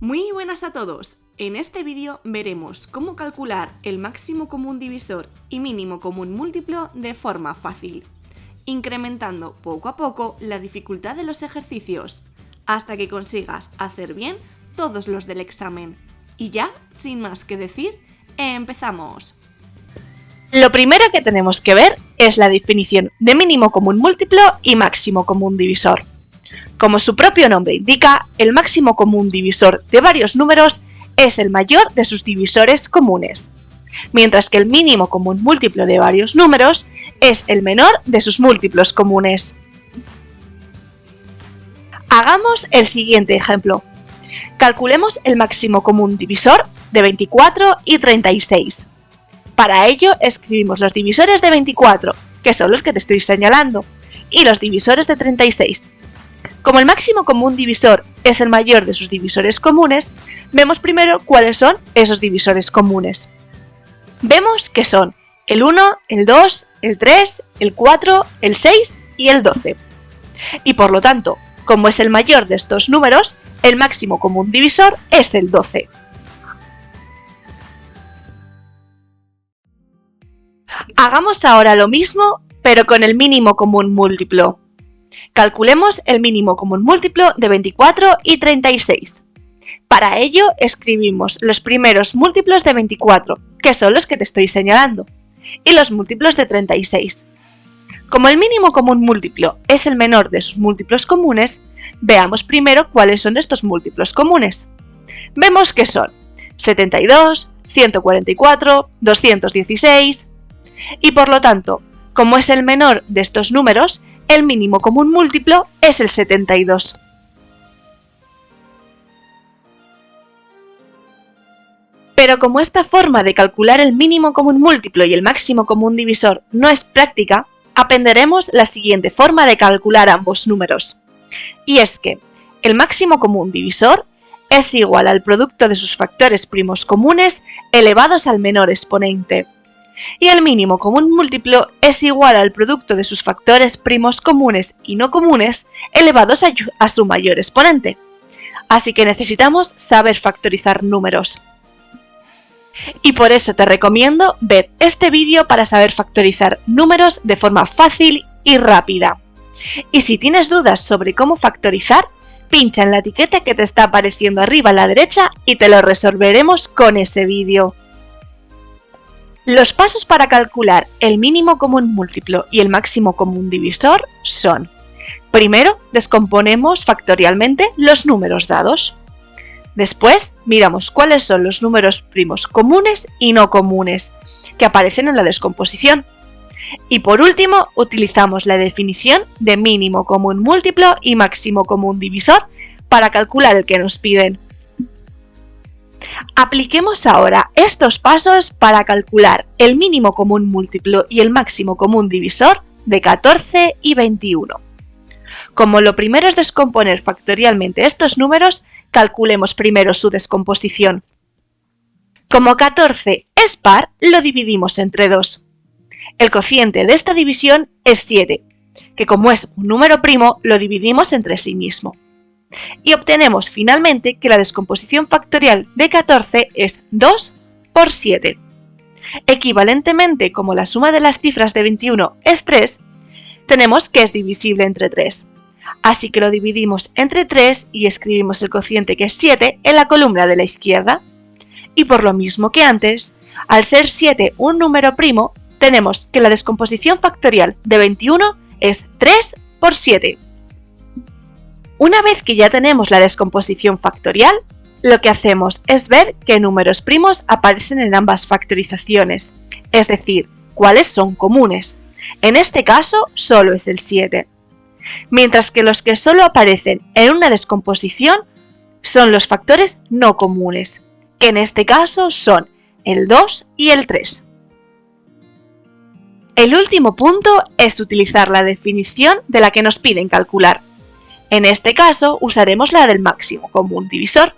Muy buenas a todos. En este vídeo veremos cómo calcular el máximo común divisor y mínimo común múltiplo de forma fácil, incrementando poco a poco la dificultad de los ejercicios, hasta que consigas hacer bien todos los del examen. Y ya, sin más que decir, empezamos. Lo primero que tenemos que ver es la definición de mínimo común múltiplo y máximo común divisor. Como su propio nombre indica, el máximo común divisor de varios números es el mayor de sus divisores comunes, mientras que el mínimo común múltiplo de varios números es el menor de sus múltiplos comunes. Hagamos el siguiente ejemplo. Calculemos el máximo común divisor de 24 y 36. Para ello escribimos los divisores de 24, que son los que te estoy señalando, y los divisores de 36. Como el máximo común divisor es el mayor de sus divisores comunes, vemos primero cuáles son esos divisores comunes. Vemos que son el 1, el 2, el 3, el 4, el 6 y el 12. Y por lo tanto, como es el mayor de estos números, el máximo común divisor es el 12. Hagamos ahora lo mismo, pero con el mínimo común múltiplo. Calculemos el mínimo común múltiplo de 24 y 36. Para ello escribimos los primeros múltiplos de 24, que son los que te estoy señalando, y los múltiplos de 36. Como el mínimo común múltiplo es el menor de sus múltiplos comunes, veamos primero cuáles son estos múltiplos comunes. Vemos que son 72, 144, 216, y por lo tanto, como es el menor de estos números, el mínimo común múltiplo es el 72. Pero como esta forma de calcular el mínimo común múltiplo y el máximo común divisor no es práctica, aprenderemos la siguiente forma de calcular ambos números. Y es que el máximo común divisor es igual al producto de sus factores primos comunes elevados al menor exponente. Y el mínimo común múltiplo es igual al producto de sus factores primos comunes y no comunes elevados a su mayor exponente. Así que necesitamos saber factorizar números. Y por eso te recomiendo ver este vídeo para saber factorizar números de forma fácil y rápida. Y si tienes dudas sobre cómo factorizar, pincha en la etiqueta que te está apareciendo arriba a la derecha y te lo resolveremos con ese vídeo. Los pasos para calcular el mínimo común múltiplo y el máximo común divisor son: primero, descomponemos factorialmente los números dados. Después, miramos cuáles son los números primos comunes y no comunes que aparecen en la descomposición. Y por último, utilizamos la definición de mínimo común múltiplo y máximo común divisor para calcular el que nos piden. Apliquemos ahora estos pasos para calcular el mínimo común múltiplo y el máximo común divisor de 14 y 21. Como lo primero es descomponer factorialmente estos números, calculemos primero su descomposición. Como 14 es par, lo dividimos entre 2. El cociente de esta división es 7, que como es un número primo, lo dividimos entre sí mismo. Y obtenemos finalmente que la descomposición factorial de 14 es 2 por 7. Equivalentemente, como la suma de las cifras de 21 es 3, tenemos que es divisible entre 3. Así que lo dividimos entre 3 y escribimos el cociente, que es 7, en la columna de la izquierda. Y por lo mismo que antes, al ser 7 un número primo, tenemos que la descomposición factorial de 21 es 3 por 7. Una vez que ya tenemos la descomposición factorial, lo que hacemos es ver qué números primos aparecen en ambas factorizaciones, es decir, cuáles son comunes. En este caso, solo es el 7. Mientras que los que solo aparecen en una descomposición son los factores no comunes, que en este caso son el 2 y el 3. El último punto es utilizar la definición de la que nos piden calcular. En este caso usaremos la del máximo común divisor,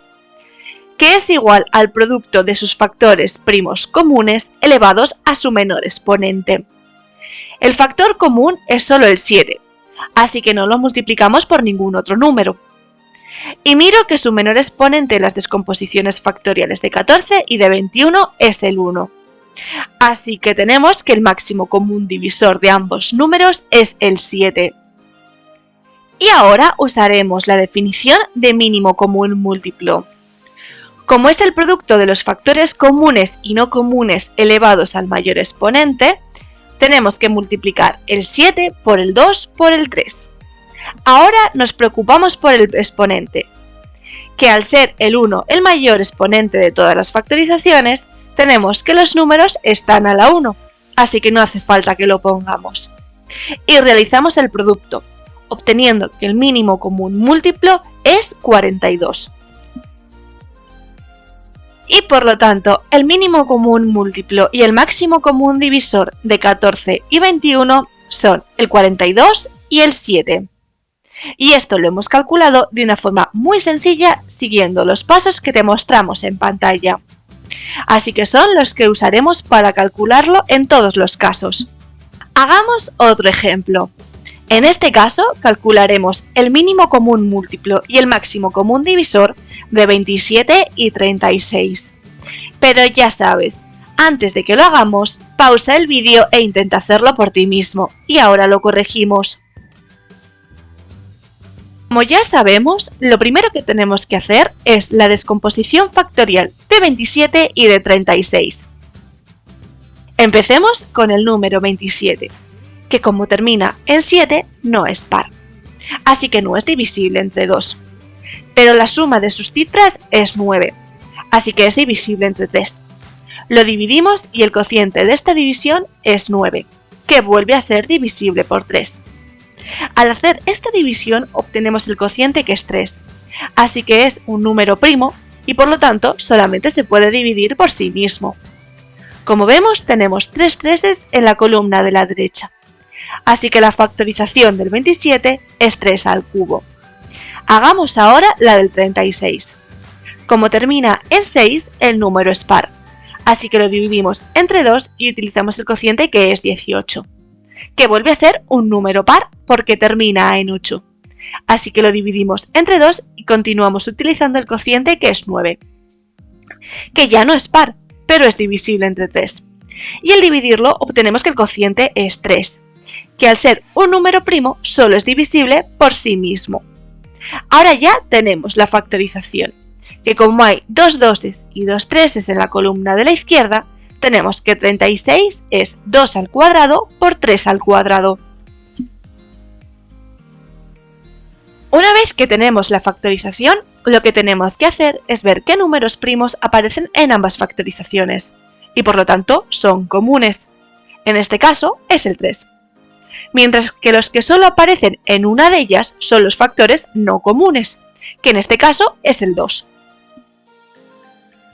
que es igual al producto de sus factores primos comunes elevados a su menor exponente. El factor común es solo el 7, así que no lo multiplicamos por ningún otro número. Y miro que su menor exponente en las descomposiciones factoriales de 14 y de 21 es el 1. Así que tenemos que el máximo común divisor de ambos números es el 7. Y ahora usaremos la definición de mínimo común múltiplo. Como es el producto de los factores comunes y no comunes elevados al mayor exponente, tenemos que multiplicar el 7 por el 2 por el 3. Ahora nos preocupamos por el exponente, que al ser el 1 el mayor exponente de todas las factorizaciones, tenemos que los números están a la 1, así que no hace falta que lo pongamos. Y realizamos el producto, obteniendo que el mínimo común múltiplo es 42. Y por lo tanto, el mínimo común múltiplo y el máximo común divisor de 14 y 21 son el 42 y el 7. Y esto lo hemos calculado de una forma muy sencilla siguiendo los pasos que te mostramos en pantalla. Así que son los que usaremos para calcularlo en todos los casos. Hagamos otro ejemplo. En este caso calcularemos el mínimo común múltiplo y el máximo común divisor de 27 y 36. Pero ya sabes, antes de que lo hagamos, pausa el vídeo e intenta hacerlo por ti mismo. Y ahora lo corregimos. Como ya sabemos, lo primero que tenemos que hacer es la descomposición factorial de 27 y de 36. Empecemos con el número 27, que como termina en 7 no es par, así que no es divisible entre 2. Pero la suma de sus cifras es 9, así que es divisible entre 3. Lo dividimos y el cociente de esta división es 9, que vuelve a ser divisible por 3. Al hacer esta división obtenemos el cociente que es 3, así que es un número primo y por lo tanto solamente se puede dividir por sí mismo. Como vemos tenemos 3 treses en la columna de la derecha, así que la factorización del 27 es 3 al cubo. Hagamos ahora la del 36. Como termina en 6 el número es par, así que lo dividimos entre 2 y utilizamos el cociente que es 18. Que vuelve a ser un número par porque termina en 8. Así que lo dividimos entre 2 y continuamos utilizando el cociente que es 9. Que ya no es par, pero es divisible entre 3. Y al dividirlo obtenemos que el cociente es 3, que al ser un número primo solo es divisible por sí mismo. Ahora ya tenemos la factorización, que como hay 2 doses y 2 treses en la columna de la izquierda, tenemos que 36 es 2 al cuadrado por 3 al cuadrado. Una vez que tenemos la factorización, lo que tenemos que hacer es ver qué números primos aparecen en ambas factorizaciones, y por lo tanto son comunes. En este caso es el 3. Mientras que los que solo aparecen en una de ellas son los factores no comunes, que en este caso es el 2.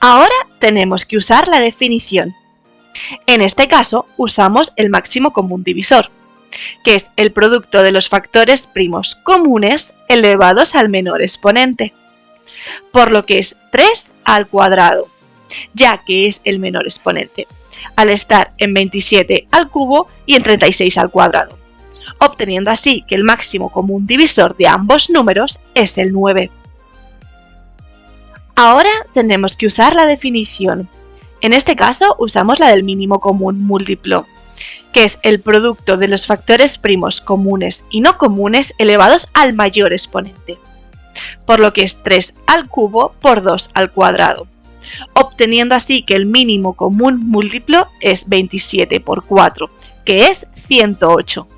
Ahora tenemos que usar la definición. En este caso usamos el máximo común divisor, que es el producto de los factores primos comunes elevados al menor exponente, por lo que es 3 al cuadrado, ya que es el menor exponente, al estar en 27 al cubo y en 36 al cuadrado, obteniendo así que el máximo común divisor de ambos números es el 9. Ahora tenemos que usar la definición. En este caso usamos la del mínimo común múltiplo, que es el producto de los factores primos comunes y no comunes elevados al mayor exponente, por lo que es 3 al cubo por 2 al cuadrado, obteniendo así que el mínimo común múltiplo es 27 por 4, que es 108.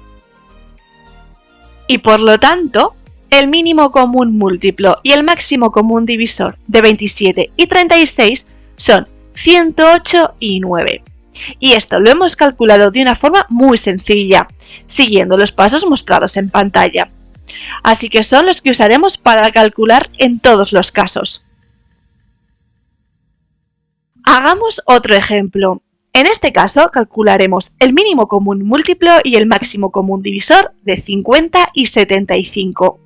Y por lo tanto, el mínimo común múltiplo y el máximo común divisor de 27 y 36 son 108 y 9. Y esto lo hemos calculado de una forma muy sencilla, siguiendo los pasos mostrados en pantalla. Así que son los que usaremos para calcular en todos los casos. Hagamos otro ejemplo. En este caso calcularemos el mínimo común múltiplo y el máximo común divisor de 50 y 75.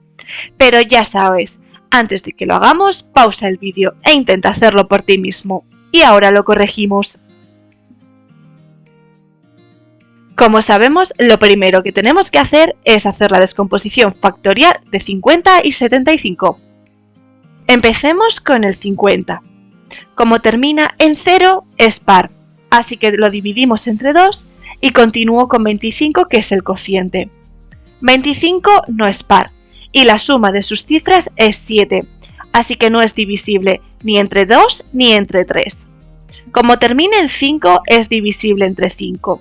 Pero ya sabes, antes de que lo hagamos, pausa el vídeo e intenta hacerlo por ti mismo. Y ahora lo corregimos. Como sabemos, lo primero que tenemos que hacer es hacer la descomposición factorial de 50 y 75. Empecemos con el 50. Como termina en 0, es par, así que lo dividimos entre 2 y continúo con 25, que es el cociente. 25 no es par y la suma de sus cifras es 7, así que no es divisible ni entre 2 ni entre 3. Como termina en 5, es divisible entre 5,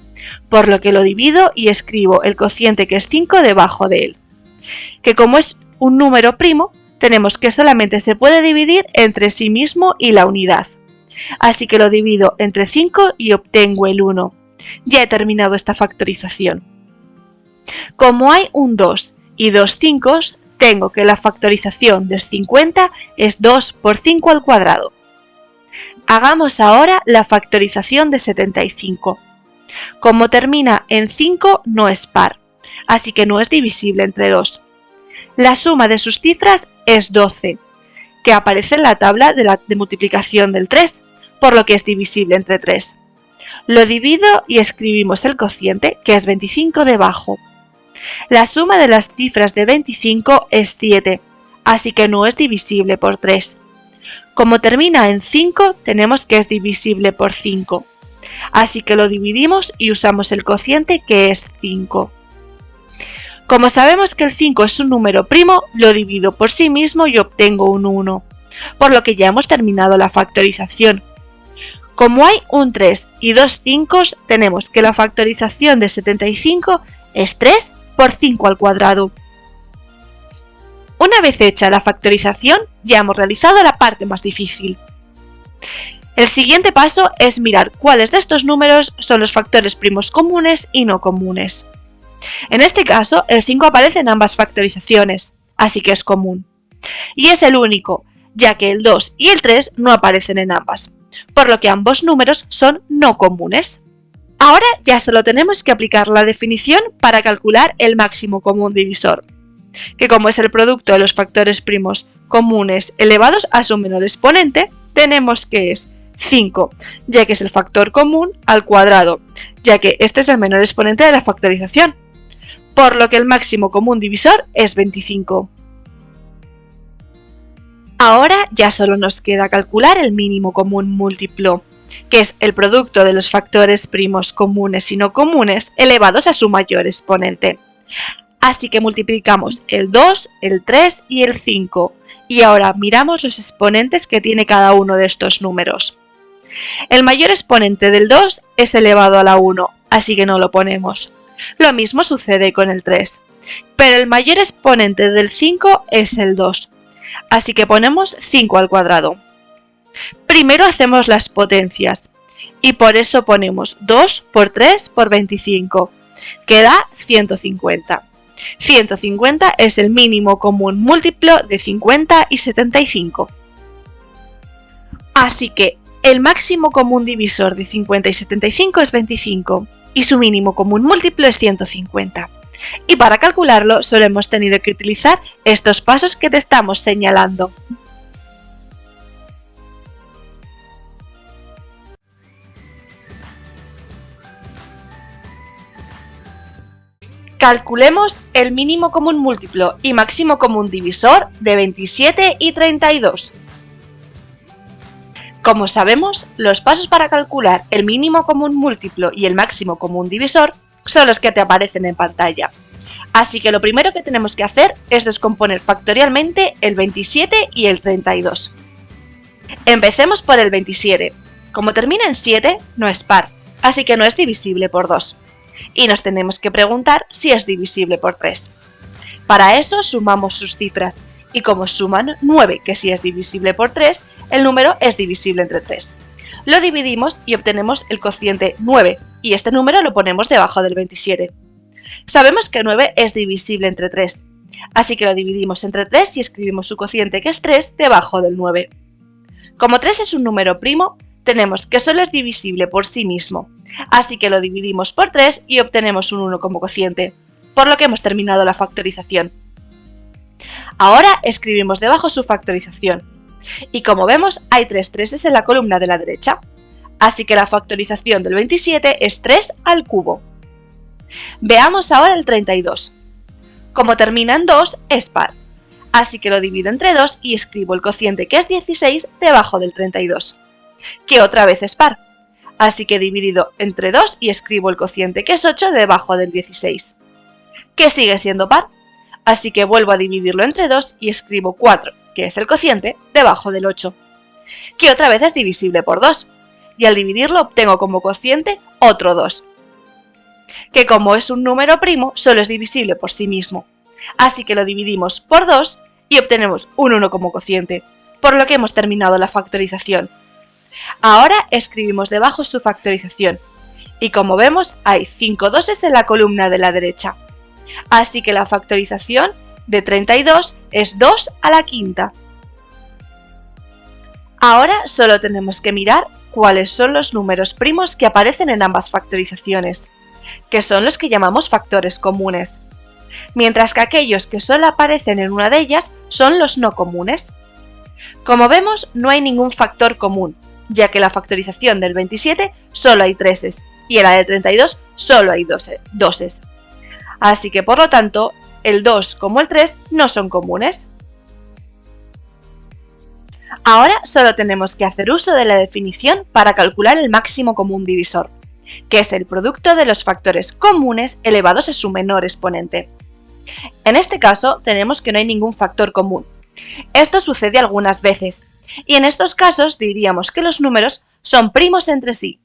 por lo que lo divido y escribo el cociente, que es 5, debajo de él. Que como es un número primo, tenemos que solamente se puede dividir entre sí mismo y la unidad. Así que lo divido entre 5 y obtengo el 1. Ya he terminado esta factorización. Como hay un 2 y dos 5, tengo que la factorización de 50 es 2 por 5 al cuadrado. Hagamos ahora la factorización de 75. Como termina en 5, no es par, así que no es divisible entre 2. La suma de sus cifras es 12, que aparece en la tabla de multiplicación del 3, por lo que es divisible entre 3. Lo divido y escribimos el cociente, que es 25, debajo. La suma de las cifras de 25 es 7, así que no es divisible por 3. Como termina en 5, tenemos que es divisible por 5. Así que lo dividimos y usamos el cociente, que es 5. Como sabemos que el 5 es un número primo, lo divido por sí mismo y obtengo un 1, por lo que ya hemos terminado la factorización. Como hay un 3 y dos 5, tenemos que la factorización de 75 es 3 por 5 al cuadrado. Una vez hecha la factorización, ya hemos realizado la parte más difícil. El siguiente paso es mirar cuáles de estos números son los factores primos comunes y no comunes. En este caso, el 5 aparece en ambas factorizaciones, así que es común. Y es el único, ya que el 2 y el 3 no aparecen en ambas, por lo que ambos números son no comunes. Ahora ya solo tenemos que aplicar la definición para calcular el máximo común divisor, que como es el producto de los factores primos comunes elevados a su menor exponente, tenemos que es 5, ya que es el factor común, al cuadrado, ya que este es el menor exponente de la factorización, por lo que el máximo común divisor es 25. Ahora ya solo nos queda calcular el mínimo común múltiplo, que es el producto de los factores primos comunes y no comunes elevados a su mayor exponente. Así que multiplicamos el 2, el 3 y el 5, y ahora miramos los exponentes que tiene cada uno de estos números. El mayor exponente del 2 es elevado a la 1, así que no lo ponemos. Lo mismo sucede con el 3, pero el mayor exponente del 5 es el 2, así que ponemos 5 al cuadrado. Primero hacemos las potencias, y por eso ponemos 2 por 3 por 25, que da 150. 150 es el mínimo común múltiplo de 50 y 75. Así que el máximo común divisor de 50 y 75 es 25 y su mínimo común múltiplo es 150. Y para calcularlo solo hemos tenido que utilizar estos pasos que te estamos señalando. Calculemos el mínimo común múltiplo y máximo común divisor de 27 y 32. Como sabemos, los pasos para calcular el mínimo común múltiplo y el máximo común divisor son los que te aparecen en pantalla. Así que lo primero que tenemos que hacer es descomponer factorialmente el 27 y el 32. Empecemos por el 27. Como termina en 7, no es par, así que no es divisible por 2. Y nos tenemos que preguntar si es divisible por 3. Para eso sumamos sus cifras, y como suman 9, que si es divisible por 3, el número es divisible entre 3. Lo dividimos y obtenemos el cociente 9, y este número lo ponemos debajo del 27. Sabemos que 9 es divisible entre 3, así que lo dividimos entre 3 y escribimos su cociente, que es 3, debajo del 9. Como 3 es un número primo, tenemos que solo es divisible por sí mismo, así que lo dividimos por 3 y obtenemos un 1 como cociente, por lo que hemos terminado la factorización. Ahora escribimos debajo su factorización, y como vemos hay 3 treses en la columna de la derecha, así que la factorización del 27 es 3 al cubo. Veamos ahora el 32. Como termina en 2, es par, Así que lo divido entre 2 y escribo el cociente, que es 16, debajo del 32, que otra vez es par. Así que he dividido entre 2 y escribo el cociente, que es 8, debajo del 16, que sigue siendo par. Así que vuelvo a dividirlo entre 2 y escribo 4, que es el cociente, debajo del 8, que otra vez es divisible por 2. Y al dividirlo obtengo como cociente otro 2, que como es un número primo, solo es divisible por sí mismo. Así que lo dividimos por 2 y obtenemos un 1 como cociente, por lo que hemos terminado la factorización. Ahora escribimos debajo su factorización, y como vemos hay 5 doses en la columna de la derecha. Así que la factorización de 32 es 2 a la quinta. Ahora solo tenemos que mirar cuáles son los números primos que aparecen en ambas factorizaciones, que son los que llamamos factores comunes, mientras que aquellos que solo aparecen en una de ellas son los no comunes. Como vemos, no hay ningún factor común, ya que en la factorización del 27 solo hay 3's y en la del 32 solo hay 2's. Así que por lo tanto, el 2 como el 3 no son comunes. Ahora solo tenemos que hacer uso de la definición para calcular el máximo común divisor, que es el producto de los factores comunes elevados a su menor exponente. En este caso tenemos que no hay ningún factor común. Esto sucede algunas veces, y en estos casos diríamos que los números son primos entre sí,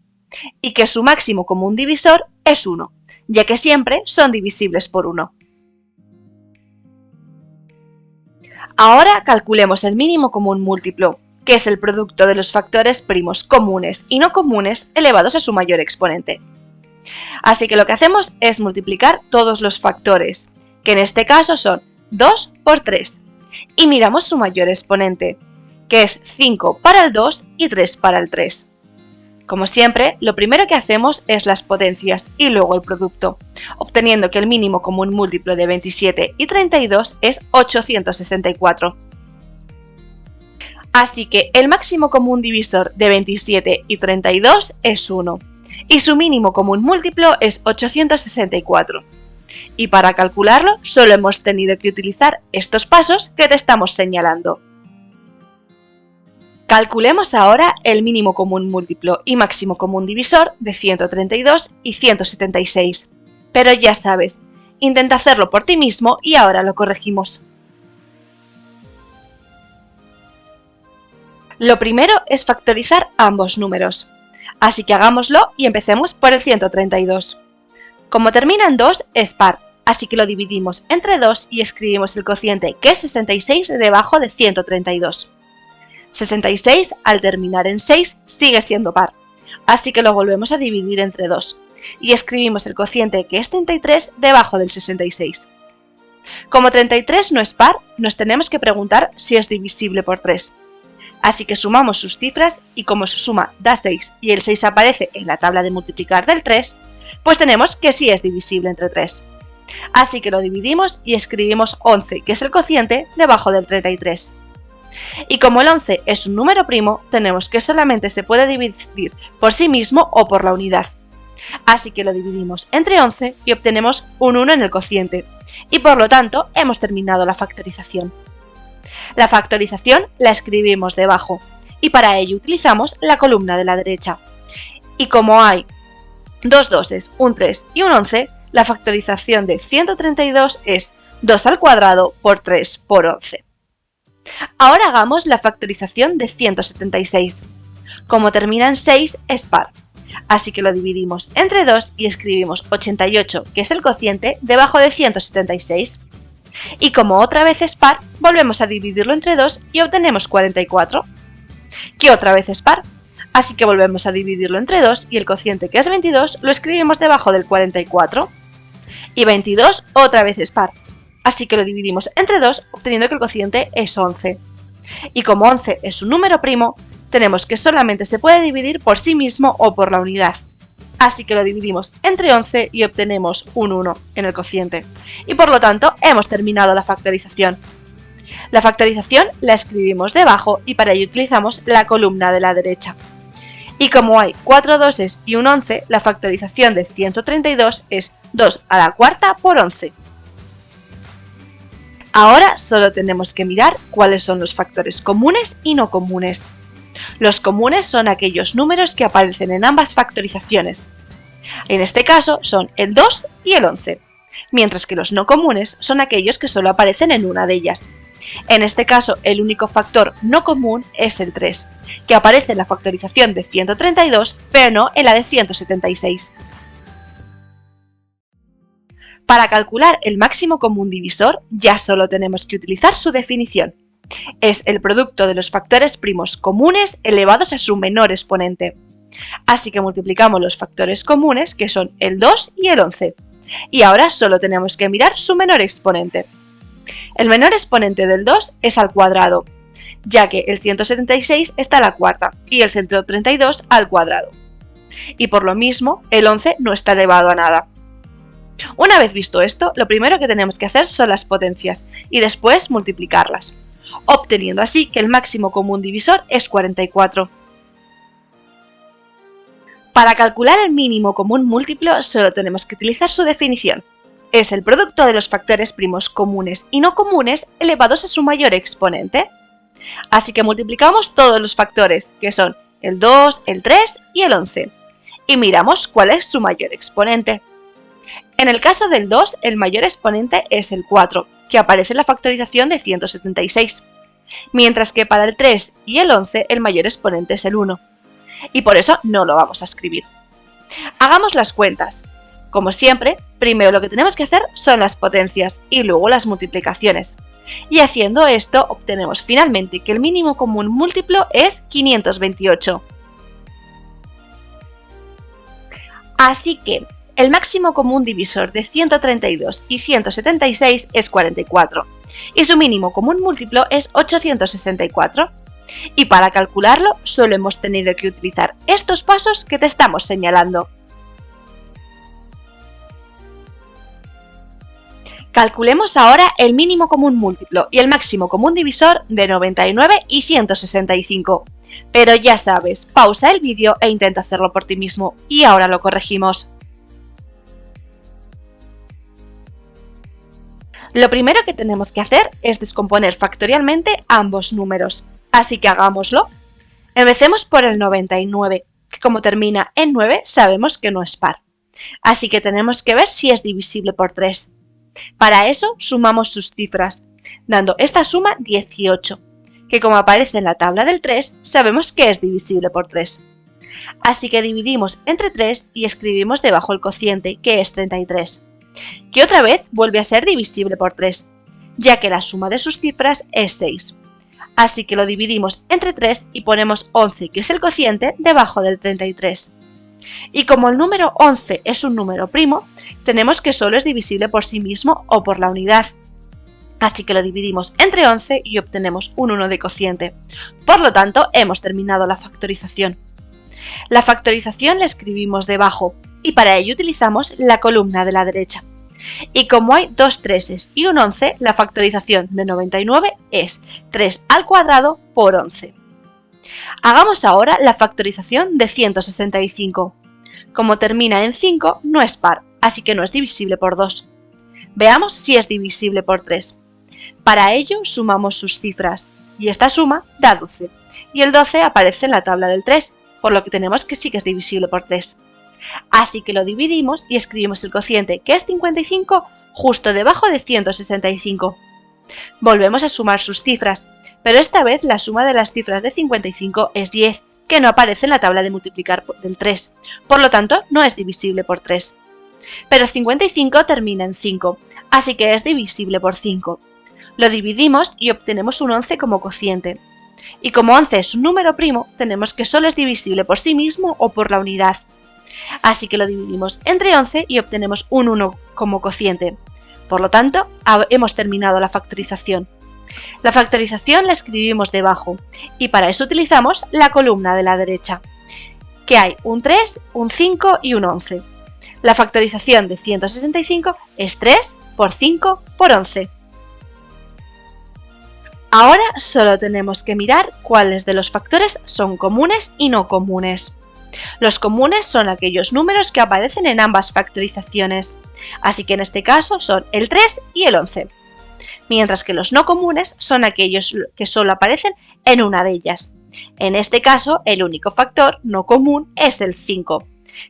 y que su máximo común divisor es 1, ya que siempre son divisibles por 1. Ahora calculemos el mínimo común múltiplo, que es el producto de los factores primos comunes y no comunes elevados a su mayor exponente. Así que lo que hacemos es multiplicar todos los factores, que en este caso son 2 por 3, y miramos su mayor exponente, que es 5 para el 2 y 3 para el 3. Como siempre, lo primero que hacemos es las potencias y luego el producto, obteniendo que el mínimo común múltiplo de 27 y 32 es 864. Así que el máximo común divisor de 27 y 32 es 1, y su mínimo común múltiplo es 864. Y para calcularlo solo hemos tenido que utilizar estos pasos que te estamos señalando. Calculemos ahora el mínimo común múltiplo y máximo común divisor de 132 y 176. Pero ya sabes, intenta hacerlo por ti mismo y ahora lo corregimos. Lo primero es factorizar ambos números. Así que hagámoslo y empecemos por el 132. Como termina en 2 es par, así que lo dividimos entre 2 y escribimos el cociente, que es 66, debajo de 132. 66 al terminar en 6 sigue siendo par, así que lo volvemos a dividir entre 2 y escribimos el cociente, que es 33, debajo del 66. Como 33 no es par, nos tenemos que preguntar si es divisible por 3. Así que sumamos sus cifras y como su suma da 6 y el 6 aparece en la tabla de multiplicar del 3, pues tenemos que sí es divisible entre 3. Así que lo dividimos y escribimos 11, que es el cociente, debajo del 33. Y como el 11 es un número primo, tenemos que solamente se puede dividir por sí mismo o por la unidad. Así que lo dividimos entre 11 y obtenemos un 1 en el cociente, y por lo tanto hemos terminado la factorización. La factorización la escribimos debajo, y para ello utilizamos la columna de la derecha. Y como hay dos doses, un 3 y un 11, la factorización de 132 es 2 al cuadrado por 3 por 11. Ahora hagamos la factorización de 176. Como termina en 6 es par, así que lo dividimos entre 2 y escribimos 88, que es el cociente, debajo de 176. Y como otra vez es par, volvemos a dividirlo entre 2 y obtenemos 44, que otra vez es par, así que volvemos a dividirlo entre 2 y el cociente, que es 22, lo escribimos debajo del 44. Y 22 otra vez es par, así que lo dividimos entre 2, obteniendo que el cociente es 11. Y como 11 es un número primo, tenemos que solamente se puede dividir por sí mismo o por la unidad. Así que lo dividimos entre 11 y obtenemos un 1 en el cociente. Y por lo tanto hemos terminado la factorización. La factorización la escribimos debajo y para ello utilizamos la columna de la derecha. Y como hay 4 doses y un 11, la factorización de 132 es 2 a la cuarta por 11. Ahora solo tenemos que mirar cuáles son los factores comunes y no comunes. Los comunes son aquellos números que aparecen en ambas factorizaciones. En este caso son el 2 y el 11, mientras que los no comunes son aquellos que solo aparecen en una de ellas. En este caso, el único factor no común es el 3, que aparece en la factorización de 132, pero no en la de 176. Para calcular el máximo común divisor, ya solo tenemos que utilizar su definición. Es el producto de los factores primos comunes elevados a su menor exponente. Así que multiplicamos los factores comunes, que son el 2 y el 11. Y ahora solo tenemos que mirar su menor exponente. El menor exponente del 2 es al cuadrado, ya que el 176 está a la cuarta y el 132 al cuadrado. Y por lo mismo, el 11 no está elevado a nada. Una vez visto esto, lo primero que tenemos que hacer son las potencias y después multiplicarlas, obteniendo así que el máximo común divisor es 44. Para calcular el mínimo común múltiplo solo tenemos que utilizar su definición. Es el producto de los factores primos comunes y no comunes elevados a su mayor exponente. Así que multiplicamos todos los factores, que son el 2, el 3 y el 11, y miramos cuál es su mayor exponente. En el caso del 2, el mayor exponente es el 4, que aparece en la factorización de 176, mientras que para el 3 y el 11 el mayor exponente es el 1, y por eso no lo vamos a escribir. Hagamos las cuentas. Como siempre, primero lo que tenemos que hacer son las potencias y luego las multiplicaciones. Y haciendo esto obtenemos finalmente que el mínimo común múltiplo es 528. Así que el máximo común divisor de 132 y 176 es 44 y su mínimo común múltiplo es 864. Y para calcularlo solo hemos tenido que utilizar estos pasos que te estamos señalando. Calculemos ahora el mínimo común múltiplo y el máximo común divisor de 99 y 165. Pero ya sabes, pausa el vídeo e intenta hacerlo por ti mismo y ahora lo corregimos. Lo primero que tenemos que hacer es descomponer factorialmente ambos números, así que hagámoslo. Empecemos por el 99, que como termina en 9 sabemos que no es par, así que tenemos que ver si es divisible por 3. Para eso sumamos sus cifras, dando esta suma 18, que como aparece en la tabla del 3 sabemos que es divisible por 3. Así que dividimos entre 3 y escribimos debajo el cociente, que es 33. Que otra vez vuelve a ser divisible por 3, ya que la suma de sus cifras es 6. Así que lo dividimos entre 3 y ponemos 11, que es el cociente, debajo del 33. Y como el número 11 es un número primo, tenemos que solo es divisible por sí mismo o por la unidad. Así que lo dividimos entre 11 y obtenemos un 1 de cociente. Por lo tanto, hemos terminado la factorización. La factorización la escribimos debajo y para ello utilizamos la columna de la derecha. Y como hay dos 3 y un 11, la factorización de 99 es 3 al cuadrado por 11. Hagamos ahora la factorización de 165. Como termina en 5, no es par, así que no es divisible por 2. Veamos si es divisible por 3. Para ello sumamos sus cifras, y esta suma da 12, y el 12 aparece en la tabla del 3, por lo que tenemos que sí que es divisible por 3. Así que lo dividimos y escribimos el cociente, que es 55, justo debajo de 165. Volvemos a sumar sus cifras, pero esta vez la suma de las cifras de 55 es 10, que no aparece en la tabla de multiplicar del 3, por lo tanto no es divisible por 3. Pero 55 termina en 5, así que es divisible por 5. Lo dividimos y obtenemos un 11 como cociente. Y como 11 es un número primo, tenemos que solo es divisible por sí mismo o por la unidad. Así que lo dividimos entre 11 y obtenemos un 1 como cociente. Por lo tanto, hemos terminado la factorización. La factorización la escribimos debajo y para eso utilizamos la columna de la derecha, que hay un 3, un 5 y un 11. La factorización de 165 es 3 por 5 por 11. Ahora solo tenemos que mirar cuáles de los factores son comunes y no comunes. Los comunes son aquellos números que aparecen en ambas factorizaciones, así que en este caso son el 3 y el 11. mientras que los no comunes son aquellos que solo aparecen en una de ellas. En este caso, el único factor no común es el 5,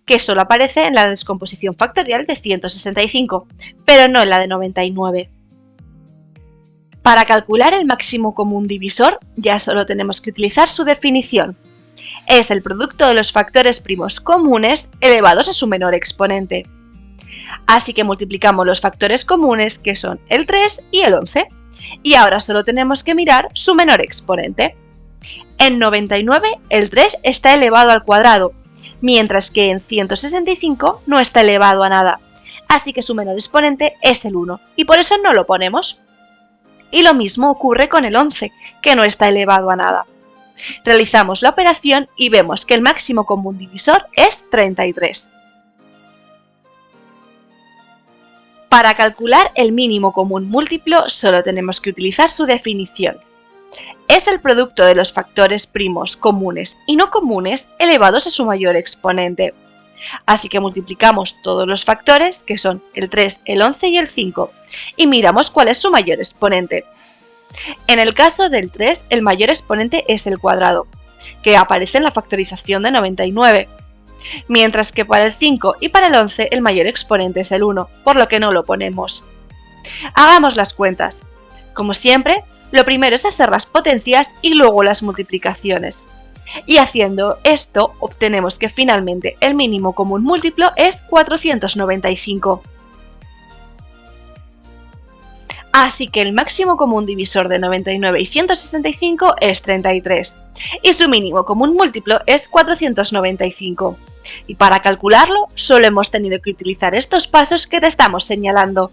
que solo aparece en la descomposición factorial de 165, pero no en la de 99. Para calcular el máximo común divisor, ya solo tenemos que utilizar su definición. Es el producto de los factores primos comunes elevados a su menor exponente. Así que multiplicamos los factores comunes, que son el 3 y el 11, y ahora solo tenemos que mirar su menor exponente. En 99 el 3 está elevado al cuadrado, mientras que en 165 no está elevado a nada, así que su menor exponente es el 1, y por eso no lo ponemos. Y lo mismo ocurre con el 11, que no está elevado a nada. Realizamos la operación y vemos que el máximo común divisor es 33. Para calcular el mínimo común múltiplo solo tenemos que utilizar su definición. Es el producto de los factores primos comunes y no comunes elevados a su mayor exponente. Así que multiplicamos todos los factores, que son el 3, el 11 y el 5, y miramos cuál es su mayor exponente. En el caso del 3, el mayor exponente es el cuadrado, que aparece en la factorización de 99, mientras que para el 5 y para el 11 el mayor exponente es el 1, por lo que no lo ponemos. Hagamos las cuentas. Como siempre, lo primero es hacer las potencias y luego las multiplicaciones. Y haciendo esto, obtenemos que finalmente el mínimo común múltiplo es 495. Así que el máximo común divisor de 99 y 165 es 33, y su mínimo común múltiplo es 495. Y para calcularlo, solo hemos tenido que utilizar estos pasos que te estamos señalando.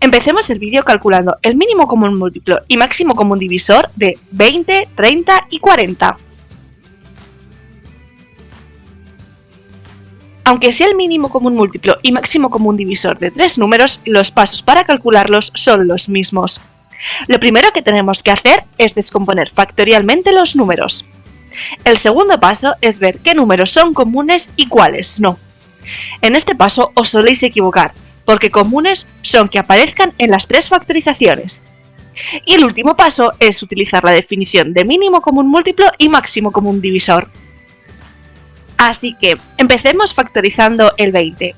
Empecemos el vídeo calculando el mínimo común múltiplo y máximo común divisor de 20, 30 y 40. Aunque sea el mínimo común múltiplo y máximo común divisor de tres números, los pasos para calcularlos son los mismos. Lo primero que tenemos que hacer es descomponer factorialmente los números. El segundo paso es ver qué números son comunes y cuáles no. En este paso os soléis equivocar, porque comunes son que aparezcan en las tres factorizaciones. Y el último paso es utilizar la definición de mínimo común múltiplo y máximo común divisor. Así que empecemos factorizando el 20.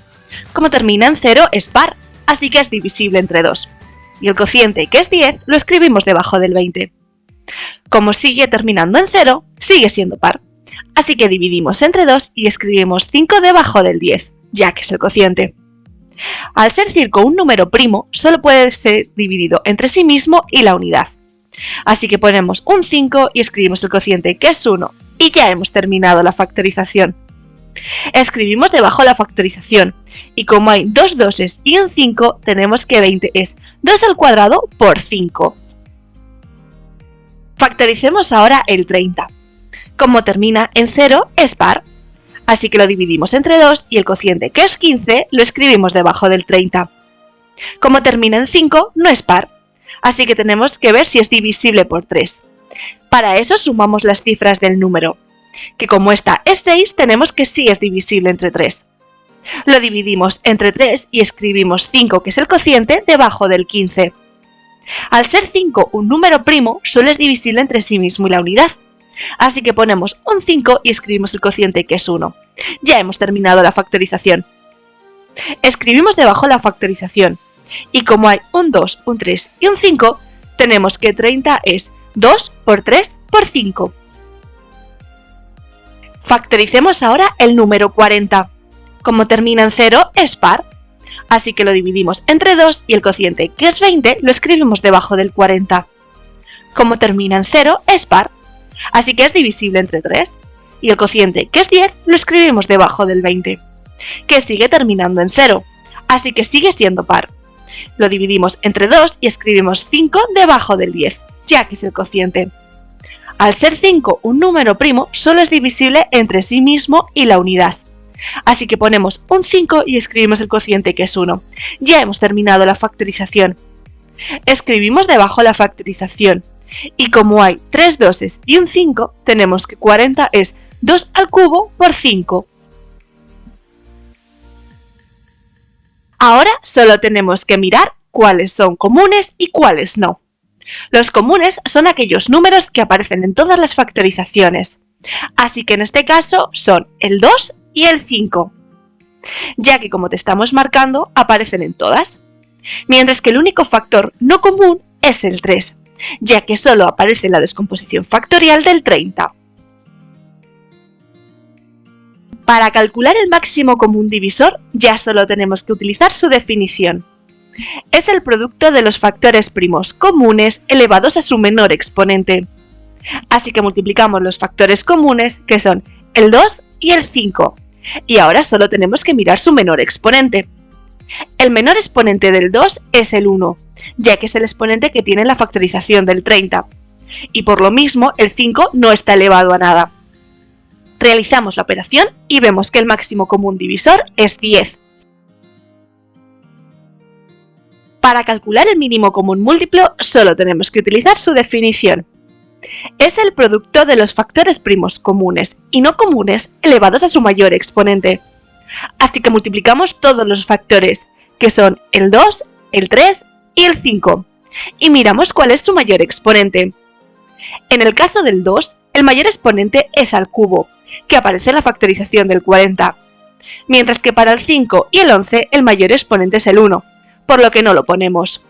Como termina en 0 es par, así que es divisible entre 2. Y el cociente, que es 10, lo escribimos debajo del 20. Como sigue terminando en 0, sigue siendo par. Así que dividimos entre 2 y escribimos 5 debajo del 10, ya que es el cociente. Al ser 5 un número primo, solo puede ser dividido entre sí mismo y la unidad. Así que ponemos un 5 y escribimos el cociente, que es 1, y ya hemos terminado la factorización. Escribimos debajo la factorización, y como hay dos doses y un 5, tenemos que 20 es 2 al cuadrado por 5. Factoricemos ahora el 30. Como termina en 0, es par. Así que lo dividimos entre 2 y el cociente, que es 15, lo escribimos debajo del 30. Como termina en 5, no es par. Así que tenemos que ver si es divisible por 3. Para eso sumamos las cifras del número, que como esta es 6, tenemos que sí es divisible entre 3. Lo dividimos entre 3 y escribimos 5, que es el cociente, debajo del 15. Al ser 5 un número primo, solo es divisible entre sí mismo y la unidad. Así que ponemos un 5 y escribimos el cociente, que es 1. Ya hemos terminado la factorización. Escribimos debajo la factorización. Y como hay un 2, un 3 y un 5, tenemos que 30 es 2 por 3 por 5. Factoricemos ahora el número 40. Como termina en 0, es par. Así que lo dividimos entre 2 y el cociente, que es 20, lo escribimos debajo del 40. Como termina en 0, es par. Así que es divisible entre 3. Y el cociente, que es 10, lo escribimos debajo del 20, que sigue terminando en 0. Así que sigue siendo par. Lo dividimos entre 2 y escribimos 5 debajo del 10, ya que es el cociente. Al ser 5 un número primo, solo es divisible entre sí mismo y la unidad. Así que ponemos un 5 y escribimos el cociente, que es 1. Ya hemos terminado la factorización. Escribimos debajo la factorización. Y como hay 3 doses y un 5, tenemos que 40 es 2 al cubo por 5. Ahora solo tenemos que mirar cuáles son comunes y cuáles no. Los comunes son aquellos números que aparecen en todas las factorizaciones, así que en este caso son el 2 y el 5, ya que como te estamos marcando aparecen en todas, mientras que el único factor no común es el 3, ya que solo aparece en la descomposición factorial del 30. Para calcular el máximo común divisor ya solo tenemos que utilizar su definición. Es el producto de los factores primos comunes elevados a su menor exponente. Así que multiplicamos los factores comunes, que son el 2 y el 5, y ahora solo tenemos que mirar su menor exponente. El menor exponente del 2 es el 1, ya que es el exponente que tiene la factorización del 30, y por lo mismo el 5 no está elevado a nada. Realizamos la operación y vemos que el máximo común divisor es 10. Para calcular el mínimo común múltiplo solo tenemos que utilizar su definición. Es el producto de los factores primos comunes y no comunes elevados a su mayor exponente. Así que multiplicamos todos los factores, que son el 2, el 3 y el 5, y miramos cuál es su mayor exponente. En el caso del 2, el mayor exponente es al cubo, que aparece en la factorización del 40, mientras que para el 5 y el 11 el mayor exponente es el 1, por lo que no lo ponemos.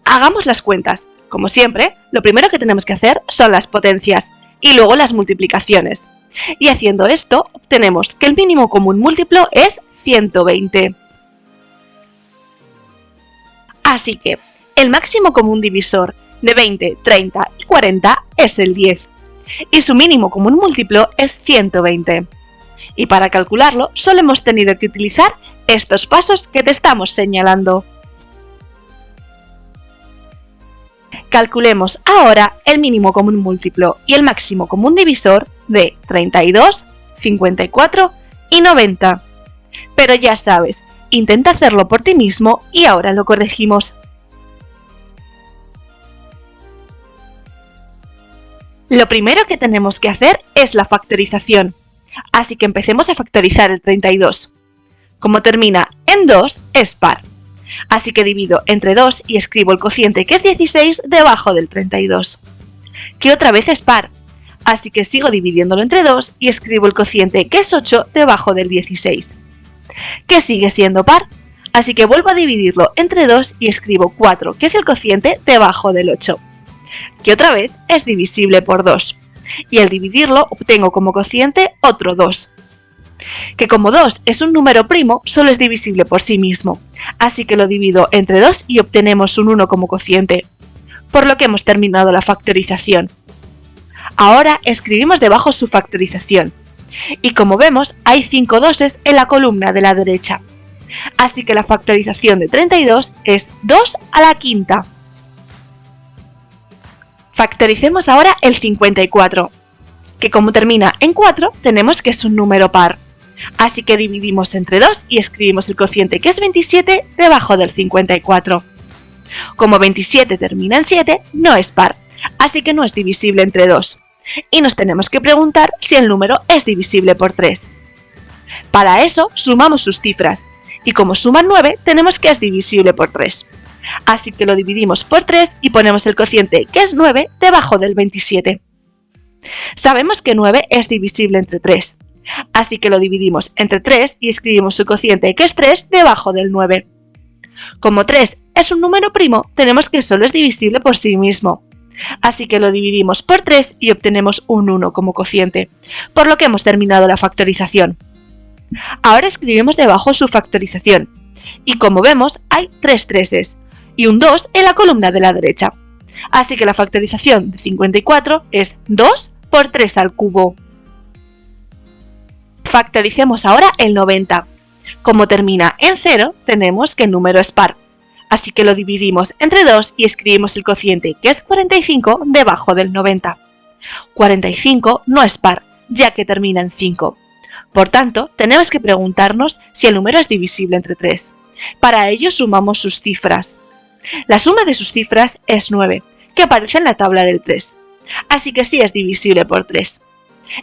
Hagamos las cuentas. Como siempre, lo primero que tenemos que hacer son las potencias y luego las multiplicaciones. Y haciendo esto, obtenemos que el mínimo común múltiplo es 120. Así que el máximo común divisor de 20, 30 y 40 es el 10. Y su mínimo común múltiplo es 120. Y para calcularlo solo hemos tenido que utilizar estos pasos que te estamos señalando. Calculemos ahora el mínimo común múltiplo y el máximo común divisor de 32, 54 y 90. Pero ya sabes, intenta hacerlo por ti mismo y ahora lo corregimos. Lo primero que tenemos que hacer es la factorización, así que empecemos a factorizar el 32. Como termina en 2, es par, así que divido entre 2 y escribo el cociente, que es 16, debajo del 32, que otra vez es par, así que sigo dividiéndolo entre 2 y escribo el cociente, que es 8, debajo del 16, que sigue siendo par, así que vuelvo a dividirlo entre 2 y escribo 4, que es el cociente, debajo del 8, que otra vez es divisible por 2, y al dividirlo obtengo como cociente otro 2, que como 2 es un número primo, solo es divisible por sí mismo, así que lo divido entre 2 y obtenemos un 1 como cociente, por lo que hemos terminado la factorización. Ahora escribimos debajo su factorización, y como vemos hay 5 doses en la columna de la derecha, así que la factorización de 32 es 2 a la quinta. Factoricemos ahora el 54, que como termina en 4 tenemos que es un número par, así que dividimos entre 2 y escribimos el cociente, que es 27, debajo del 54. Como 27 termina en 7, no es par, así que no es divisible entre 2, y nos tenemos que preguntar si el número es divisible por 3. Para eso sumamos sus cifras, y como suman 9 tenemos que es divisible por 3. Así que lo dividimos por 3 y ponemos el cociente, que es 9, debajo del 27. Sabemos que 9 es divisible entre 3, así que lo dividimos entre 3 y escribimos su cociente, que es 3, debajo del 9. Como 3 es un número primo, tenemos que solo es divisible por sí mismo, así que lo dividimos por 3 y obtenemos un 1 como cociente, por lo que hemos terminado la factorización. Ahora escribimos debajo su factorización, y como vemos hay 3 treses y un 2 en la columna de la derecha, así que la factorización de 54 es 2 por 3 al cubo. Factoricemos ahora el 90. Como termina en 0, tenemos que el número es par, así que lo dividimos entre 2 y escribimos el cociente, que es 45, debajo del 90. 45 no es par, ya que termina en 5. Por tanto, tenemos que preguntarnos si el número es divisible entre 3. Para ello sumamos sus cifras. La suma de sus cifras es 9, que aparece en la tabla del 3, así que sí es divisible por 3.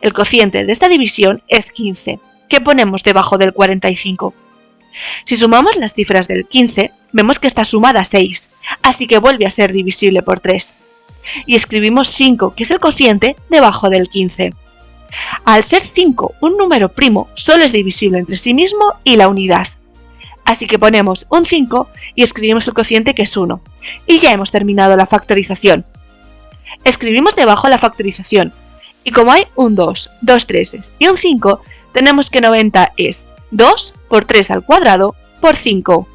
El cociente de esta división es 15, que ponemos debajo del 45. Si sumamos las cifras del 15, vemos que está sumada a 6, así que vuelve a ser divisible por 3. Y escribimos 5, que es el cociente, debajo del 15. Al ser 5 un número primo, solo es divisible entre sí mismo y la unidad. Así que ponemos un 5 y escribimos el cociente, que es 1. Y ya hemos terminado la factorización. Escribimos debajo la factorización. Y como hay un 2, dos 3 y un 5, tenemos que 90 es 2 por 3 al cuadrado por 5.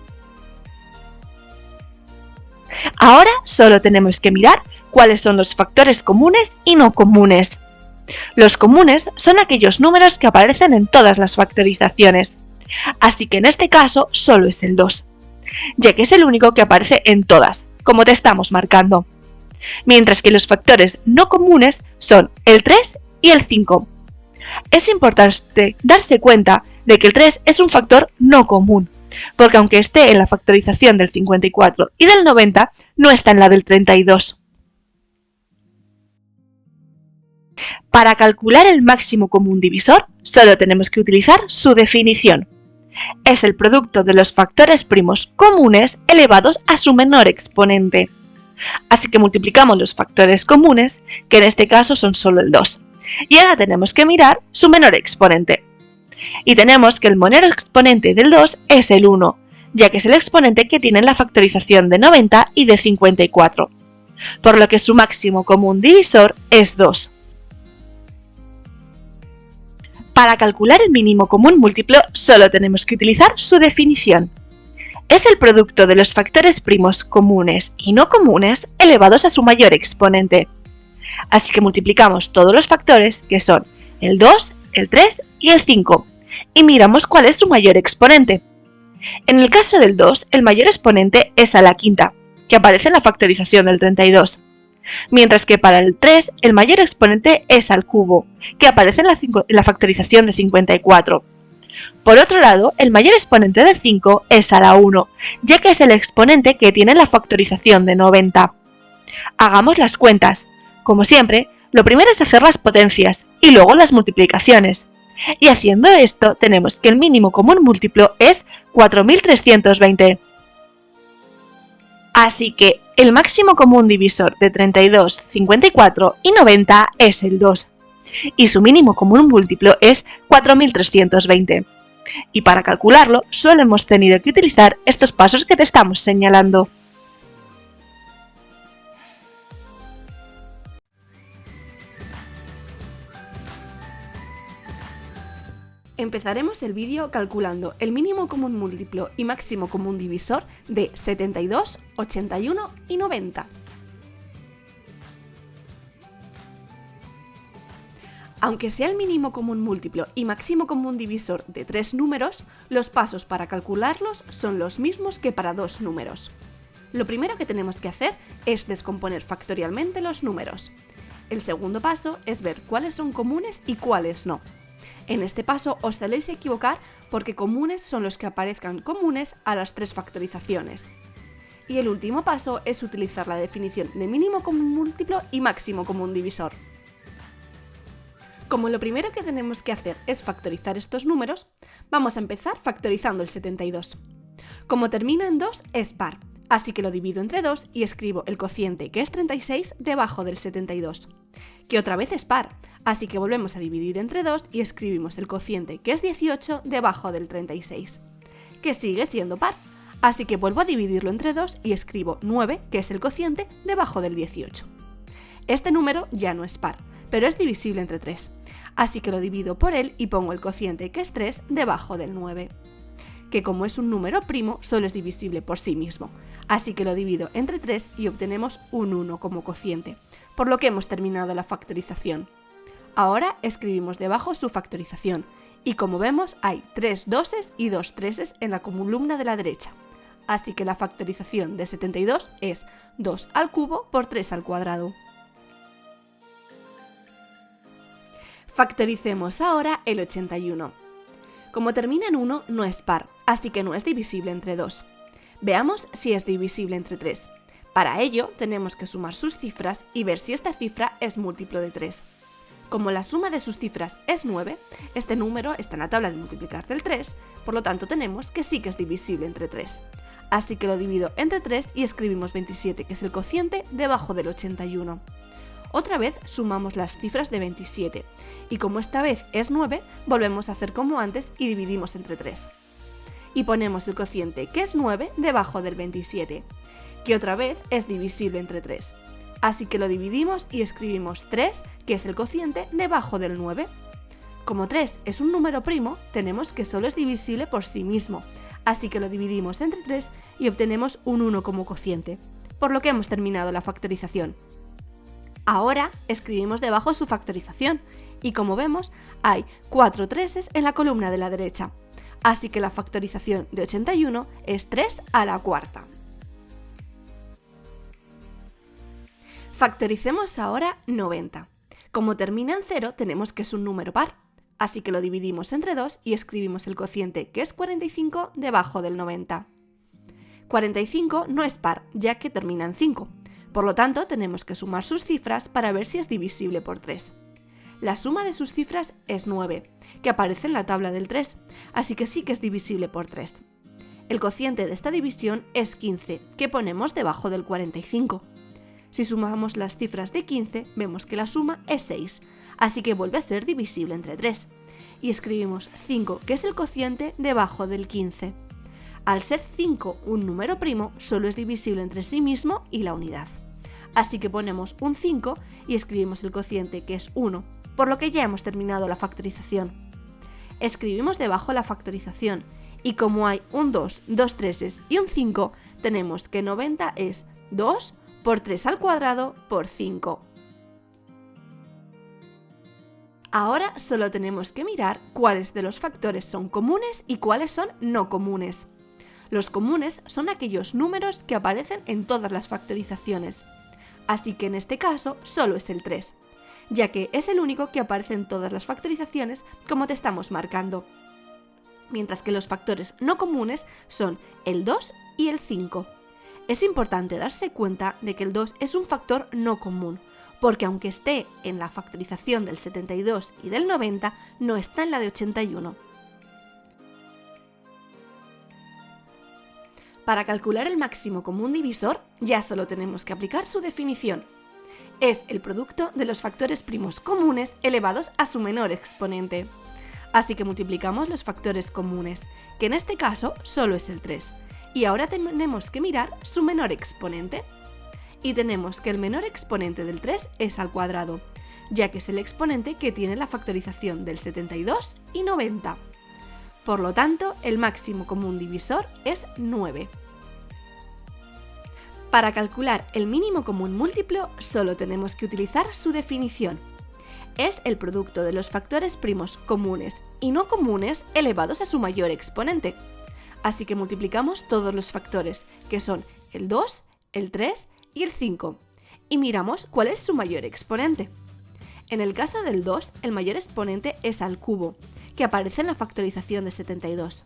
Ahora solo tenemos que mirar cuáles son los factores comunes y no comunes. Los comunes son aquellos números que aparecen en todas las factorizaciones, así que en este caso solo es el 2, ya que es el único que aparece en todas, como te estamos marcando. Mientras que los factores no comunes son el 3 y el 5. Es importante darse cuenta de que el 3 es un factor no común, porque aunque esté en la factorización del 54 y del 90, no está en la del 32. Para calcular el máximo común divisor, solo tenemos que utilizar su definición. Es el producto de los factores primos comunes elevados a su menor exponente. Así que multiplicamos los factores comunes, que en este caso son solo el 2. Y ahora tenemos que mirar su menor exponente. Y tenemos que el menor exponente del 2 es el 1, ya que es el exponente que tiene la factorización de 90 y de 54. Por lo que su máximo común divisor es 2. Para calcular el mínimo común múltiplo, solo tenemos que utilizar su definición. Es el producto de los factores primos comunes y no comunes elevados a su mayor exponente. Así que multiplicamos todos los factores, que son el 2, el 3 y el 5, y miramos cuál es su mayor exponente. En el caso del 2, el mayor exponente es a la quinta, que aparece en la factorización del 32. Mientras que para el 3, el mayor exponente es al cubo, que aparece en la factorización de 54. Por otro lado, el mayor exponente de 5 es a la 1, ya que es el exponente que tiene la factorización de 90. Hagamos las cuentas. Como siempre, lo primero es hacer las potencias y luego las multiplicaciones. Y haciendo esto, tenemos que el mínimo común múltiplo es 4320. Así que el máximo común divisor de 32, 54 y 90 es el 2. Y su mínimo común múltiplo es 4320. Y para calcularlo, solo hemos tenido que utilizar estos pasos que te estamos señalando. Empezaremos el vídeo calculando el mínimo común múltiplo y máximo común divisor de 72, 81 y 90. Aunque sea el mínimo común múltiplo y máximo común divisor de 3 números, los pasos para calcularlos son los mismos que para 2 números. Lo primero que tenemos que hacer es descomponer factorialmente los números. El segundo paso es ver cuáles son comunes y cuáles no. En este paso os soléis equivocar porque comunes son los que aparezcan comunes a las 3 factorizaciones. Y el último paso es utilizar la definición de mínimo común múltiplo y máximo común divisor. Como lo primero que tenemos que hacer es factorizar estos números, vamos a empezar factorizando el 72. Como termina en 2 es par, así que lo divido entre 2 y escribo el cociente, que es 36, debajo del 72, que otra vez es par, así que volvemos a dividir entre 2 y escribimos el cociente, que es 18, debajo del 36, que sigue siendo par, así que vuelvo a dividirlo entre 2 y escribo 9, que es el cociente, debajo del 18. Este número ya no es par, pero es divisible entre 3, así que lo divido por él y pongo el cociente, que es 3, debajo del 9, que como es un número primo, solo es divisible por sí mismo, así que lo divido entre 3 y obtenemos un 1 como cociente, por lo que hemos terminado la factorización. Ahora escribimos debajo su factorización, y como vemos hay 3 doses y 2 treses en la columna de la derecha, así que la factorización de 72 es 2 al cubo por 3 al cuadrado. Factoricemos ahora el 81. Como termina en 1, no es par, así que no es divisible entre 2. Veamos si es divisible entre 3. Para ello, tenemos que sumar sus cifras y ver si esta cifra es múltiplo de 3. Como la suma de sus cifras es 9, este número está en la tabla de multiplicar del 3, por lo tanto tenemos que sí que es divisible entre 3. Así que lo divido entre 3 y escribimos 27, que es el cociente, debajo del 81. Otra vez sumamos las cifras de 27, y como esta vez es 9, volvemos a hacer como antes y dividimos entre 3. Y ponemos el cociente, que es 9, debajo del 27, que otra vez es divisible entre 3. Así que lo dividimos y escribimos 3, que es el cociente, debajo del 9. Como 3 es un número primo, tenemos que solo es divisible por sí mismo, así que lo dividimos entre 3 y obtenemos un 1 como cociente, por lo que hemos terminado la factorización. Ahora escribimos debajo su factorización, y como vemos, hay 4 treses en la columna de la derecha, así que la factorización de 81 es 3 a la cuarta. Factoricemos ahora 90. Como termina en 0, tenemos que es un número par, así que lo dividimos entre 2 y escribimos el cociente, que es 45, debajo del 90. 45 no es par, ya que termina en 5, por lo tanto tenemos que sumar sus cifras para ver si es divisible por 3. La suma de sus cifras es 9, que aparece en la tabla del 3, así que sí que es divisible por 3. El cociente de esta división es 15, que ponemos debajo del 45. Si sumamos las cifras de 15, vemos que la suma es 6, así que vuelve a ser divisible entre 3. Y escribimos 5, que es el cociente, debajo del 15. Al ser 5 un número primo, solo es divisible entre sí mismo y la unidad. Así que ponemos un 5 y escribimos el cociente, que es 1, por lo que ya hemos terminado la factorización. Escribimos debajo la factorización, y como hay un 2, 2 treses y un 5, tenemos que 90 es 2 por 3 al cuadrado por 5. Ahora solo tenemos que mirar cuáles de los factores son comunes y cuáles son no comunes. Los comunes son aquellos números que aparecen en todas las factorizaciones, así que en este caso solo es el 3, ya que es el único que aparece en todas las factorizaciones como te estamos marcando. Mientras que los factores no comunes son el 2 y el 5. Es importante darse cuenta de que el 2 es un factor no común, porque aunque esté en la factorización del 72 y del 90, no está en la de 81. Para calcular el máximo común divisor, ya solo tenemos que aplicar su definición. Es el producto de los factores primos comunes elevados a su menor exponente. Así que multiplicamos los factores comunes, que en este caso solo es el 3. Y ahora tenemos que mirar su menor exponente. Y tenemos que el menor exponente del 3 es al cuadrado, ya que es el exponente que tiene la factorización del 72 y 90. Por lo tanto, el máximo común divisor es 9. Para calcular el mínimo común múltiplo, solo tenemos que utilizar su definición. Es el producto de los factores primos comunes y no comunes elevados a su mayor exponente. Así que multiplicamos todos los factores, que son el 2, el 3 y el 5, y miramos cuál es su mayor exponente. En el caso del 2, el mayor exponente es al cubo, que aparece en la factorización de 72.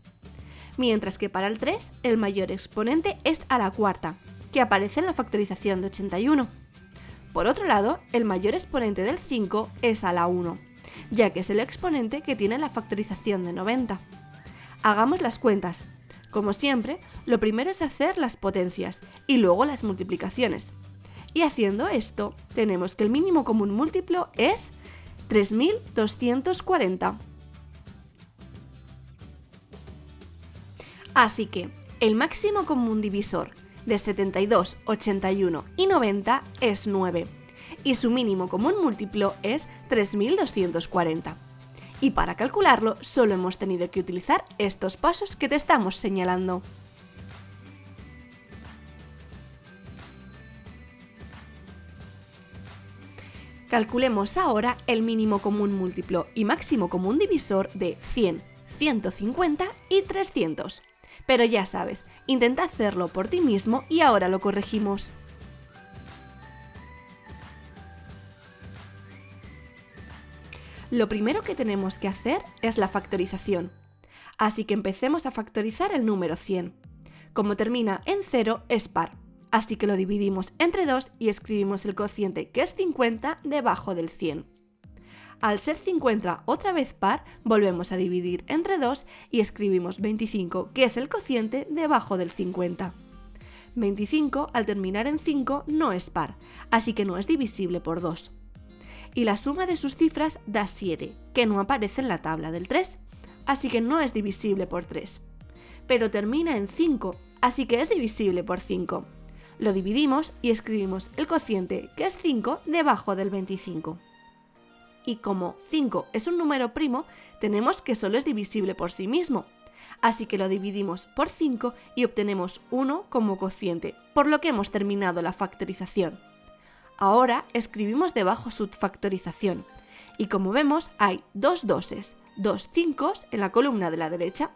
Mientras que para el 3, el mayor exponente es a la cuarta, que aparece en la factorización de 81. Por otro lado, el mayor exponente del 5 es a la 1, ya que es el exponente que tiene la factorización de 90. Hagamos las cuentas. Como siempre, lo primero es hacer las potencias y luego las multiplicaciones. Y haciendo esto, tenemos que el mínimo común múltiplo es 3240. Así que el máximo común divisor de 72, 81 y 90 es 9, y su mínimo común múltiplo es 3240. Y para calcularlo solo hemos tenido que utilizar estos pasos que te estamos señalando. Calculemos ahora el mínimo común múltiplo y máximo común divisor de 100, 150 y 300. Pero ya sabes, intenta hacerlo por ti mismo y ahora lo corregimos. Lo primero que tenemos que hacer es la factorización. Así que empecemos a factorizar el número 100. Como termina en 0 es par, así que lo dividimos entre 2 y escribimos el cociente, que es 50, debajo del 100. Al ser 50 otra vez par, volvemos a dividir entre 2 y escribimos 25, que es el cociente debajo del 50. 25 al terminar en 5 no es par, así que no es divisible por 2. Y la suma de sus cifras da 7, que no aparece en la tabla del 3, así que no es divisible por 3. Pero termina en 5, así que es divisible por 5. Lo dividimos y escribimos el cociente, que es 5, debajo del 25. Y como 5 es un número primo, tenemos que solo es divisible por sí mismo. Así que lo dividimos por 5 y obtenemos 1 como cociente, por lo que hemos terminado la factorización. Ahora escribimos debajo su factorización, y como vemos hay 2 doses, 2 5 en la columna de la derecha.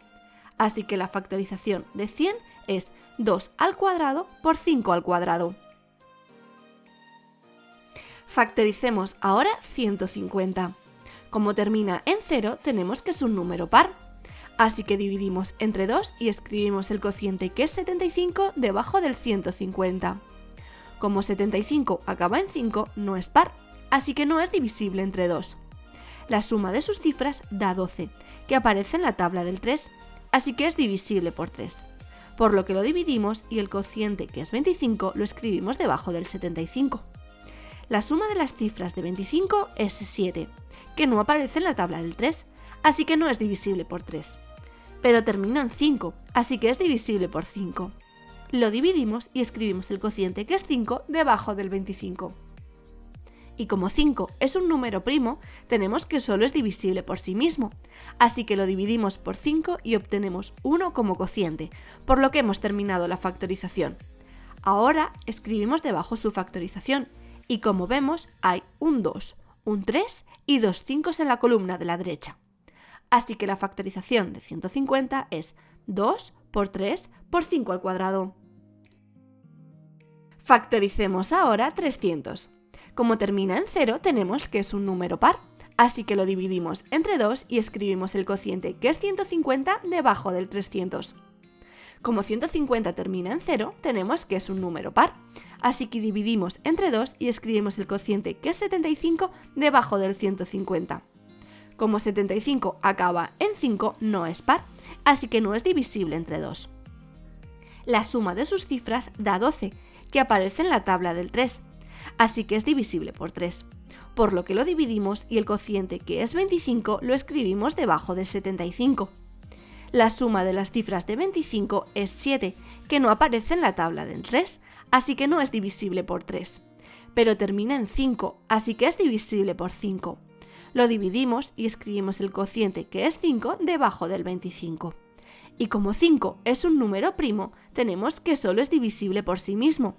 Así que la factorización de 100 es 2 al cuadrado por 5 al cuadrado. Factoricemos ahora 150. Como termina en 0, tenemos que es un número par. Así que dividimos entre 2 y escribimos el cociente, que es 75, debajo del 150. Como 75 acaba en 5, no es par, así que no es divisible entre 2. La suma de sus cifras da 12, que aparece en la tabla del 3, así que es divisible por 3. Por lo que lo dividimos y el cociente, que es 25, lo escribimos debajo del 75. La suma de las cifras de 25 es 7, que no aparece en la tabla del 3, así que no es divisible por 3. Pero termina en 5, así que es divisible por 5. Lo dividimos y escribimos el cociente, que es 5, debajo del 25. Y como 5 es un número primo, tenemos que solo es divisible por sí mismo, así que lo dividimos por 5 y obtenemos 1 como cociente, por lo que hemos terminado la factorización. Ahora escribimos debajo su factorización, y como vemos hay un 2, un 3 y 2 5 en la columna de la derecha. Así que la factorización de 150 es 2 por 3 por 5 al cuadrado. Factoricemos ahora 300. Como termina en 0, tenemos que es un número par, así que lo dividimos entre 2 y escribimos el cociente, que es 150, debajo del 300. Como 150 termina en 0, tenemos que es un número par, así que dividimos entre 2 y escribimos el cociente, que es 75, debajo del 150. Como 75 acaba en 5, no es par, así que no es divisible entre 2. La suma de sus cifras da 12, que aparece en la tabla del 3, así que es divisible por 3. Por lo que lo dividimos y el cociente, que es 25, lo escribimos debajo del 75. La suma de las cifras de 25 es 7, que no aparece en la tabla del 3, así que no es divisible por 3. Pero termina en 5, así que es divisible por 5. Lo dividimos y escribimos el cociente, que es 5, debajo del 25. Y como 5 es un número primo, tenemos que solo es divisible por sí mismo,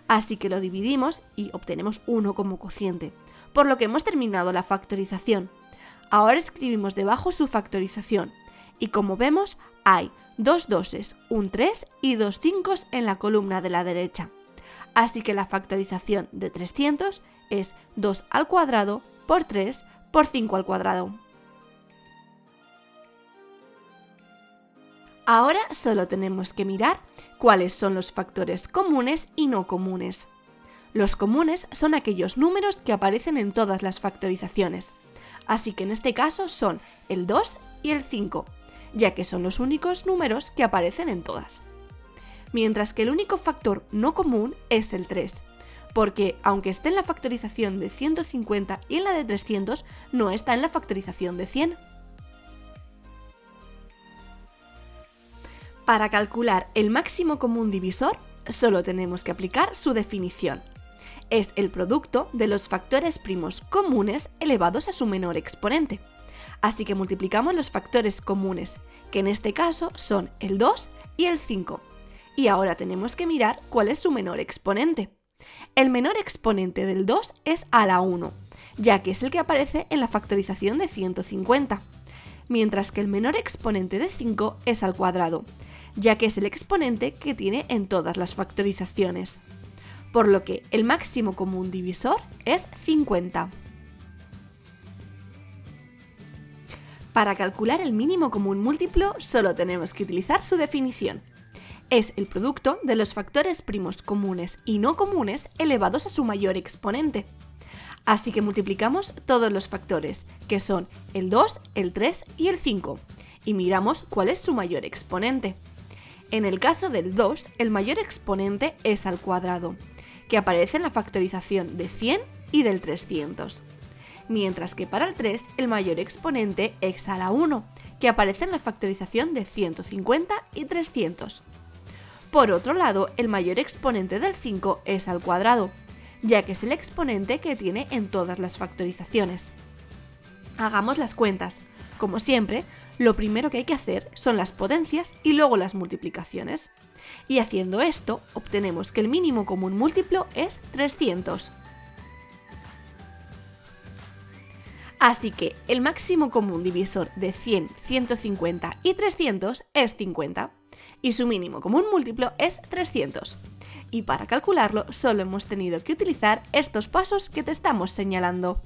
así que lo dividimos y obtenemos 1 como cociente, por lo que hemos terminado la factorización. Ahora escribimos debajo su factorización, y como vemos hay 2 doses, un 3 y 2 5 en la columna de la derecha. Así que la factorización de 300 es 2 al cuadrado por 3 por 5 al cuadrado. Ahora solo tenemos que mirar cuáles son los factores comunes y no comunes. Los comunes son aquellos números que aparecen en todas las factorizaciones, así que en este caso son el 2 y el 5, ya que son los únicos números que aparecen en todas. Mientras que el único factor no común es el 3, porque aunque esté en la factorización de 150 y en la de 300, no está en la factorización de 100. Para calcular el máximo común divisor, solo tenemos que aplicar su definición. Es el producto de los factores primos comunes elevados a su menor exponente. Así que multiplicamos los factores comunes, que en este caso son el 2 y el 5. Y ahora tenemos que mirar cuál es su menor exponente. El menor exponente del 2 es a la 1, ya que es el que aparece en la factorización de 150. Mientras que el menor exponente de 5 es al cuadrado, ya que es el exponente que tiene en todas las factorizaciones. Por lo que el máximo común divisor es 50. Para calcular el mínimo común múltiplo, solo tenemos que utilizar su definición. Es el producto de los factores primos comunes y no comunes elevados a su mayor exponente. Así que multiplicamos todos los factores, que son el 2, el 3 y el 5, y miramos cuál es su mayor exponente. En el caso del 2, el mayor exponente es al cuadrado, que aparece en la factorización de 100 y del 300. Mientras que para el 3, el mayor exponente es a la 1, que aparece en la factorización de 150 y 300. Por otro lado, el mayor exponente del 5 es al cuadrado, ya que es el exponente que tiene en todas las factorizaciones. Hagamos las cuentas. Como siempre, lo primero que hay que hacer son las potencias y luego las multiplicaciones. Y haciendo esto, obtenemos que el mínimo común múltiplo es 300. Así que el máximo común divisor de 100, 150 y 300 es 50, y su mínimo común múltiplo es 300. Y para calcularlo solo hemos tenido que utilizar estos pasos que te estamos señalando.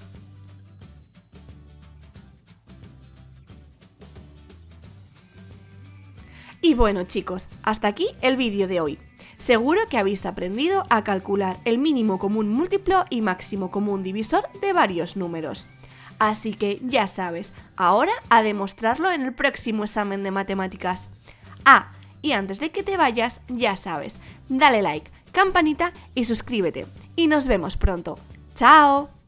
Y bueno chicos, hasta aquí el vídeo de hoy. Seguro que habéis aprendido a calcular el mínimo común múltiplo y máximo común divisor de varios números. Así que ya sabes, ahora a demostrarlo en el próximo examen de matemáticas. Y antes de que te vayas, ya sabes, dale like, campanita y suscríbete. Y nos vemos pronto. ¡Chao!